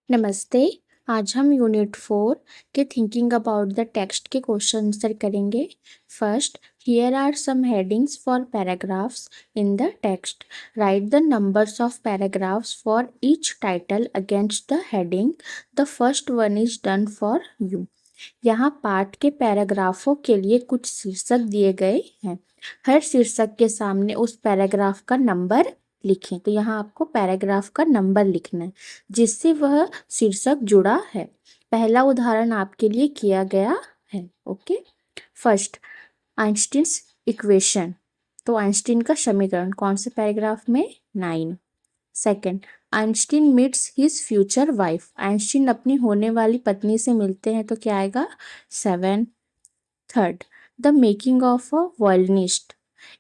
नमस्ते। आज हम यूनिट 4 के थिंकिंग अबाउट द टेक्स्ट के क्वेश्चन आंसर करेंगे। First, here are some headings for paragraphs in the text. Write the numbers of paragraphs for each title against the heading. The first one is done for you. यहाँ पाठ के पैराग्राफों के लिए कुछ शीर्षक दिए गए हैं। हर शीर्षक के सामने उस पैराग्राफ का नंबर लिखें। तो यहाँ आपको पैराग्राफ का नंबर लिखना है जिससे वह शीर्षक जुड़ा है। पहला उदाहरण आपके लिए किया गया है। ओके। First, Einstein's equation. तो आइंस्टीन का समीकरण कौन से पैराग्राफ में? 9। Second, Einstein meets his future wife. Einstein अपनी होने वाली पत्नी से मिलते हैं तो क्या आएगा? 7। Third, the making of a violinist.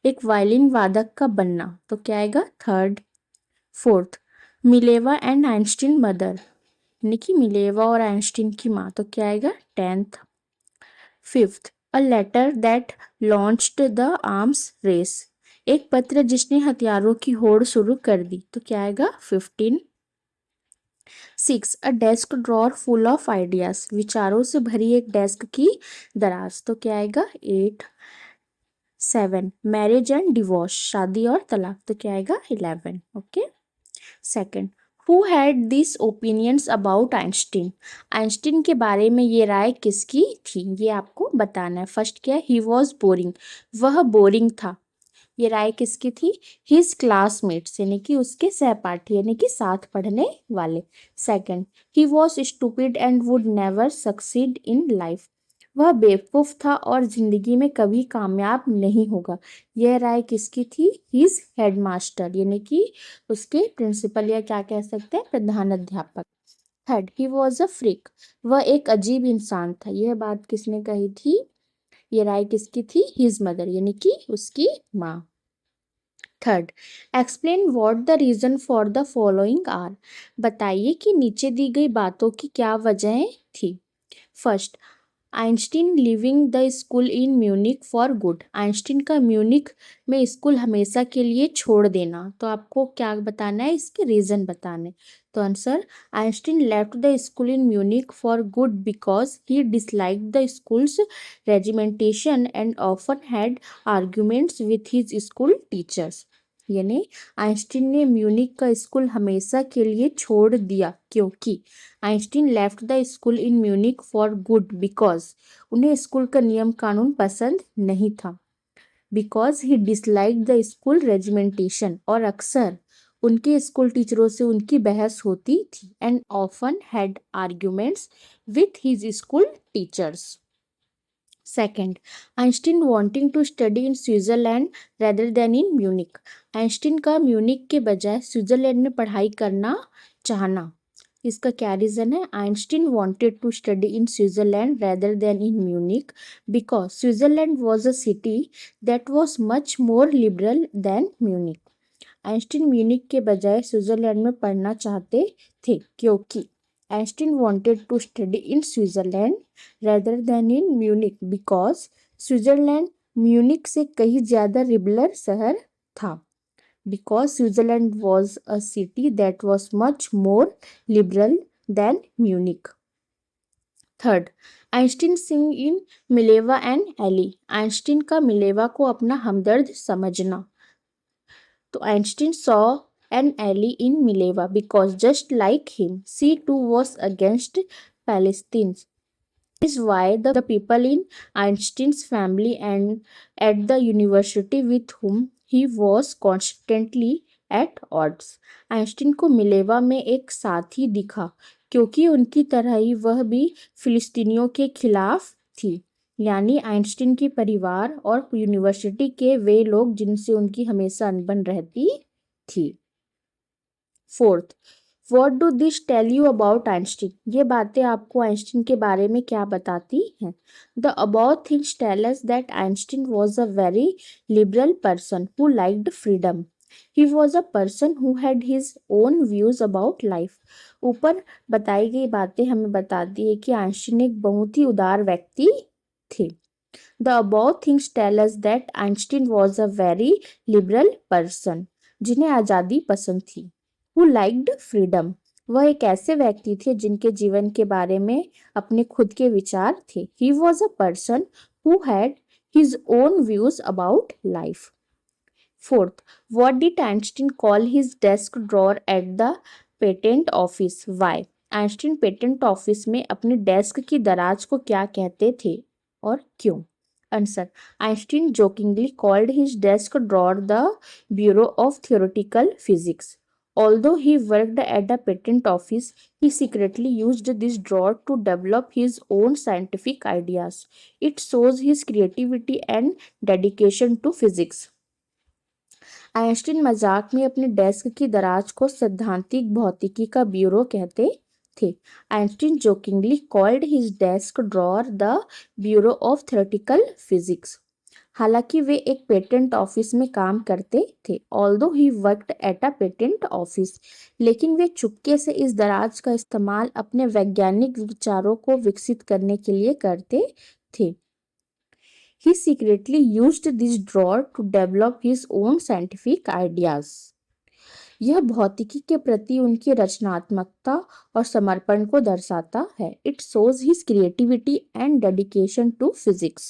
एक वायलिन वादक का बनना तो क्या आएगा? 3rd। Fourth, Mileva and Einstein mother, यानी कि मिलेवा और आइंस्टीन की माँ तो क्या आएगा? 10th। Fifth, a letter that launched the arms race. एक पत्र जिसने हथियारों की होड़ शुरू कर दी तो क्या आएगा? 15। 6, अ desk drawer full of ideas. विचारों से भरी एक डेस्क की दराज तो क्या आएगा? 8। 7, मैरिज एंड डिवोर्स। शादी और तलाक तो क्या आएगा? 11। Okay. Second, who had this opinions about Einstein. Einstein के बारे में ये राय किसकी थी ये आपको बताना है। फर्स्ट क्या है? He was boring. वह बोरिंग था। ये राय किसकी थी? हिज क्लासमेट्स, यानी कि उसके सहपाठी, यानी कि साथ पढ़ने वाले। Second, he was stupid and would never succeed in life. वह बेवकूफ था और जिंदगी में कभी कामयाब नहीं होगा। यह राय किसकी थी? हिज हेडमास्टर, यानी कि उसके प्रिंसिपल या क्या कह सकते हैं, प्रधान अध्यापक। Third, he was a freak. वह एक अजीब इंसान था। यह बात किसने कही थी? ये राय किसकी थी? हिज मदर, यानी कि उसकी माँ। Third, explain what the reason for the following are. बताइए कि नीचे दी गई बातों की क्या वजहें थी। First, Einstein living the school in Munich for good. Einstein का म्यूनिक में स्कूल हमेशा के लिए छोड़ देना। तो आपको क्या बताना है? इसके रीजन बताने। तो answer, Einstein left the school in Munich for good because he dislike the school's regimentation and often had arguments with his school teachers. यानी आइंस्टीन ने म्यूनिक का स्कूल हमेशा के लिए छोड़ दिया क्योंकि Einstein left the school in Munich for good because उन्हें स्कूल का नियम कानून पसंद नहीं था। Because he dislike the school regimentation, और अक्सर उनके स्कूल टीचरों से उनकी बहस होती थी। And often had arguments with his school teachers. Second, Einstein wanting to study in Switzerland rather than in Munich. Einstein का म्यूनिक के बजाय स्विट्जरलैंड में पढ़ाई करना चाहना। इसका क्या रीज़न है? Einstein wanted to study in Switzerland rather than in Munich because Switzerland was a city that was much more liberal than Munich. Einstein Munich के बजाय स्विट्जरलैंड में पढ़ना चाहते थे क्योंकि Einstein wanted to study in Switzerland rather than in Munich because Switzerland Munich से कहीं ज़्यादा लिबरल शहर था। Because Switzerland was a city that was much more liberal than Munich. Third, Einstein Singh in Mileva and ally. Einstein का Mileva को अपना हमदर्द समझना। तो Einstein saw an ally in Mileva because just like him she too was against Palestine is why the people in Einstein's family and at the university with whom he was constantly at odds. Einstein को Mileva में एक साथी दिखा क्योंकि उनकी तरह ही वह भी फिलिस्तीनियों के खिलाफ थी। यानी आइंस्टीन के परिवार और यूनिवर्सिटी के वे लोग जिनसे उनकी हमेशा अनबन रहती थी। Fourth, what do this tell you about Einstein. ये बातें आपको आइंस्टीन के बारे में क्या बताती हैं? The about things tell us that Einstein was a very liberal person who liked freedom. He was a person who had his own views about life. ऊपर बताई गई बातें हमें बताती है कि आइंस्टीन एक बहुत ही उदार व्यक्ति थे। The about things tell us that Einstein was a very liberal person, जिन्हें आज़ादी पसंद थी। हु लाइक्ड फ्रीडम, वह एक ऐसे व्यक्ति थे जिनके जीवन के बारे में अपने खुद के विचार थे। ही was a person who had his own views about life. Fourth, what did Einstein call his desk drawer at the patent office? Why? Einstein patent office में अपने डेस्क की दराज को क्या कहते थे और क्यों? Answer, Einstein jokingly called his desk drawer the Bureau of Theoretical Physics. Although he worked at a patent office, he secretly used this drawer to develop his own scientific ideas. It shows his creativity and dedication to physics. Einstein मजाक में अपने desk की दराज को सैद्धांतिक भौतिकी का bureau कहते थे। Einstein jokingly called his desk drawer the bureau of theoretical physics. हालांकि वे एक पेटेंट ऑफिस में काम करते थे, although he worked at a patent office, लेकिन वे चुपके से इस दराज का इस्तेमाल अपने वैज्ञानिक विचारों को विकसित करने के लिए करते थे। He secretly used this drawer to develop his own scientific ideas. यह भौतिकी के प्रति उनकी रचनात्मकता और समर्पण को दर्शाता है। It shows his creativity and dedication to physics.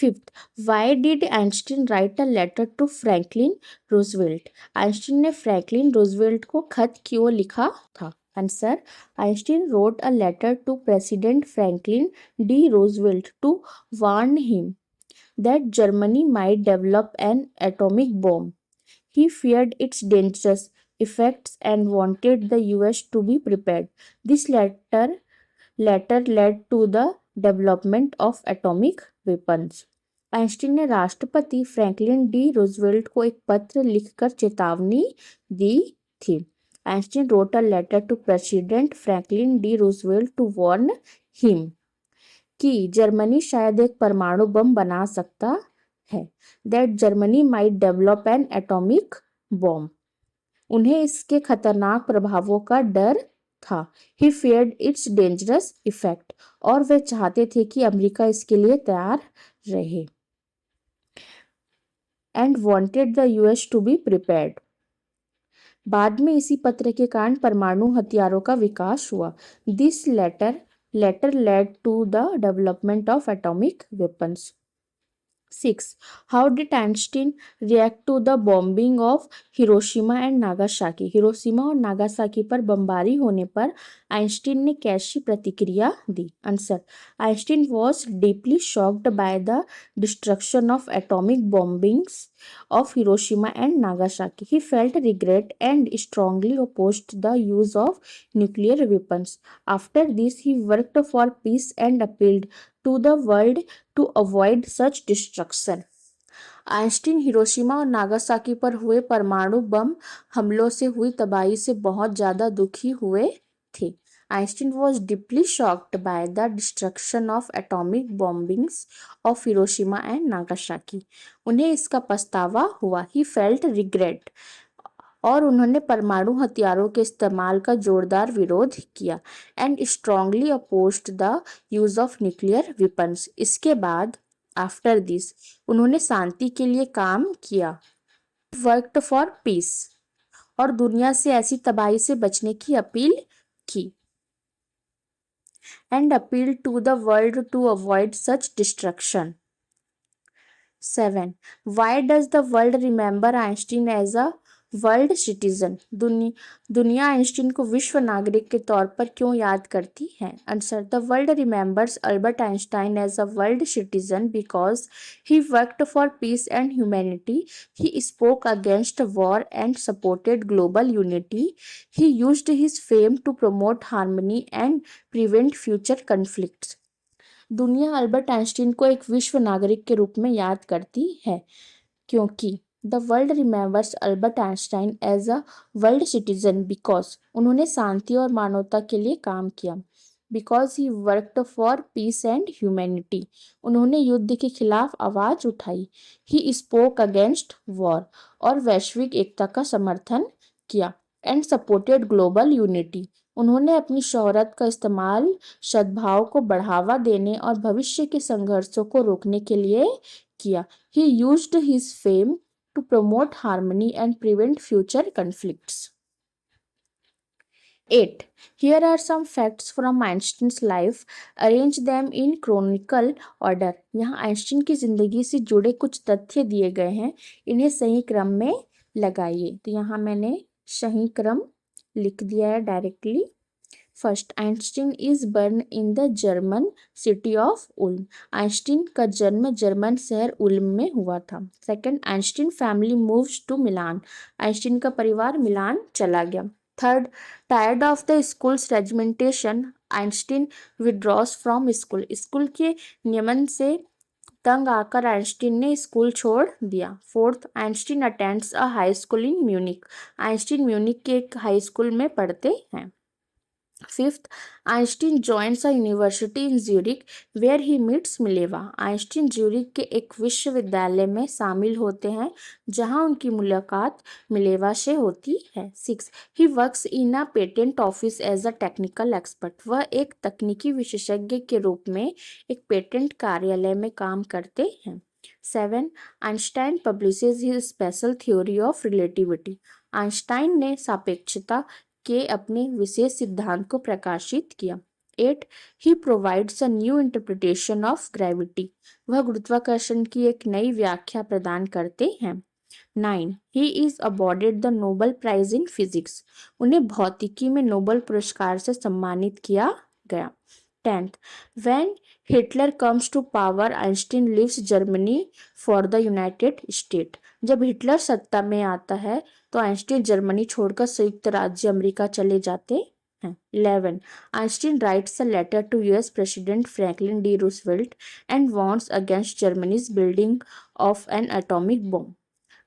Fifth, why did Einstein write a letter to Franklin Roosevelt? Einstein ने फ्रैंकलिन रूजवेल्ट को खत क्यों लिखा था? Answer, Einstein wrote a letter to President Franklin D. Roosevelt to warn him that Germany might develop an atomic bomb. He feared its dangerous effects and wanted the US to be prepared. This letter led to the development of atomic weapons. Einstein ने राष्ट्रपति Franklin D Roosevelt को एक पत्र लिखकर चेतावनी दी थी। Einstein wrote a letter to President Franklin D. Roosevelt to warn him कि Germany शायद एक परमाणु बम बना सकता है। That Germany might develop an atomic bomb. उन्हें इसके खतरनाक प्रभावों का डर था। He feared its dangerous effect. और वे चाहते थे कि अमेरिका इसके लिए तैयार रहे। And wanted the US to be prepared. बाद में इसी पत्र के कारण परमाणु हथियारों का विकास हुआ। This letter led to the development of atomic weapons. 6. How did Einstein react to the bombing of Hiroshima and Nagasaki? Hiroshima और नागासाकी पर बमबारी होने पर आइंस्टीन ने कैसी प्रतिक्रिया दी? Answer, Einstein was deeply shocked by the destruction of atomic bombings of Hiroshima and Nagasaki. He felt regret and strongly opposed the use of nuclear weapons. After this, he worked for peace and appealed to the world to avoid such destruction. Einstein Hiroshima और Nagasaki पर हुए परमाणु बम हमलों से हुई तबाही से बहुत ज़्यादा दुखी हुए थे। Einstein was deeply shocked by the destruction of atomic bombings of Hiroshima and Nagasaki. उन्हें इसका पछतावा हुआ। He felt regret. और उन्होंने परमाणु हथियारों के इस्तेमाल का जोरदार विरोध किया। And strongly opposed the use of nuclear weapons. इसके बाद आफ्टर दिस उन्होंने शांति के लिए काम किया। Worked for piece. और दुनिया से ऐसी तबाही से बचने की अपील की। And appeal to the world to avoid such destruction. 7. Why does the world remember Einstein as a world citizen? दुनिया आइंस्टीन को विश्व नागरिक के तौर पर क्यों याद करती है? Answer, the world remembers Albert Einstein as a world citizen because he worked for peace and humanity. He spoke against war and supported global unity. He used his fame to promote harmony and prevent future conflicts. दुनिया Albert Einstein को एक विश्व नागरिक के रूप में याद करती है क्योंकि the world remembers Albert Einstein as a world citizen because उन्होंने शांति और मानवता के लिए काम किया. Because he worked for peace and humanity. उन्होंने युद्ध के खिलाफ आवाज उठाई. He spoke against war. और वैश्विक एकता का समर्थन किया. And supported global unity. उन्होंने अपनी शोहरत का इस्तेमाल सद्भाव को बढ़ावा देने और भविष्य के संघर्षों को रोकने के लिए किया. ही used his fame to promote harmony and prevent future conflicts. 8. Here are some facts from Einstein's life. Arrange them in chronicle order. यहाँ आइंस्टीन की जिंदगी से जुड़े कुछ तथ्य दिए गए हैं, इन्हें सही क्रम में लगाइए। तो यहाँ मैंने सही क्रम लिख दिया है directly. First, Einstein is born in the German city of Ulm. Einstein का जन्म जर्मन शहर उल्म में हुआ था। Second, Einstein family moves to Milan. Einstein का परिवार मिलान चला गया। Third, tired of the school's regimentation, Einstein withdraws from school. School के नियमन से तंग आकर आइंस्टीन ने स्कूल छोड़ दिया। Fourth, Einstein attends a high school in Munich. Einstein Munich के एक हाई स्कूल में पढ़ते हैं। Fifth, Einstein joins a university in Zurich where he meets Mileva. Einstein Zurich के एक विश्वविद्यालय में शामिल होते हैं जहां उनकी मुलाकात मिलेवा से होती है। Six, he works in a patent office as a technical expert. वह एक तकनीकी विशेषज्ञ के रूप में एक पेटेंट कार्यालय में काम करते हैं। Seven, Einstein publishes his special theory of relativity. Einstein ने सापेक्षता के अपने विशेष सिद्धांत को प्रकाशित किया। 8, he provides a new interpretation of gravity. वह गुरुत्वाकर्षण की एक नई व्याख्या प्रदान करते हैं। 9, he is awarded the Nobel prize in physics. उन्हें भौतिकी में नोबेल पुरस्कार से सम्मानित किया गया। 10th, when Hitler comes to power, Einstein leaves Germany for the United State. जब हिटलर सत्ता में आता है तो आइंस्टीन जर्मनी छोड़कर संयुक्त राज्य अमेरिका चले जाते हैं। 11, Einstein writes a letter to US president Franklin D Roosevelt and warns against Germany's building of an atomic bomb.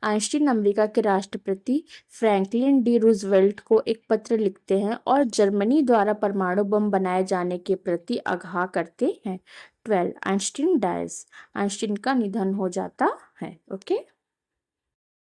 Einstein America के राष्ट्रपति फ्रैंकलिन डी रूजवेल्ट को एक पत्र लिखते हैं और जर्मनी द्वारा परमाणु बम बनाए जाने के प्रति आगाह करते हैं। 12, आइंस्टीन डाइज। आइंस्टीन का निधन हो जाता है। ओके।